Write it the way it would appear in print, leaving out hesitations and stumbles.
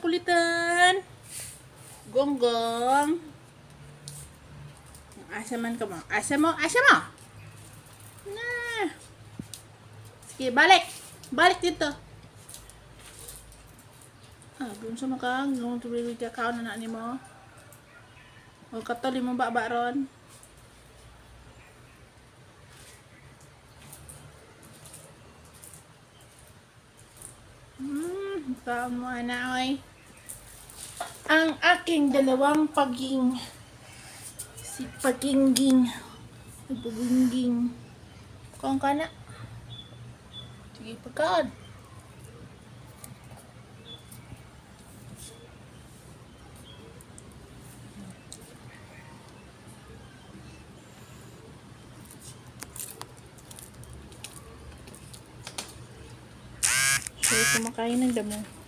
kulitan. Gonggong. Asa man ka mo? Asa mo? Asa mo? Na. Sige, balik. Balik dito. Gawin sa maka. Gawin tuloy ka kaon na ni mo. O katali mo ba ron? Kaon mo na oy. Ang aking dalawang paging. Si Pagingging. Pagingging. Kaon ka na. Sige, pagkaon. So, kumakain ng damo.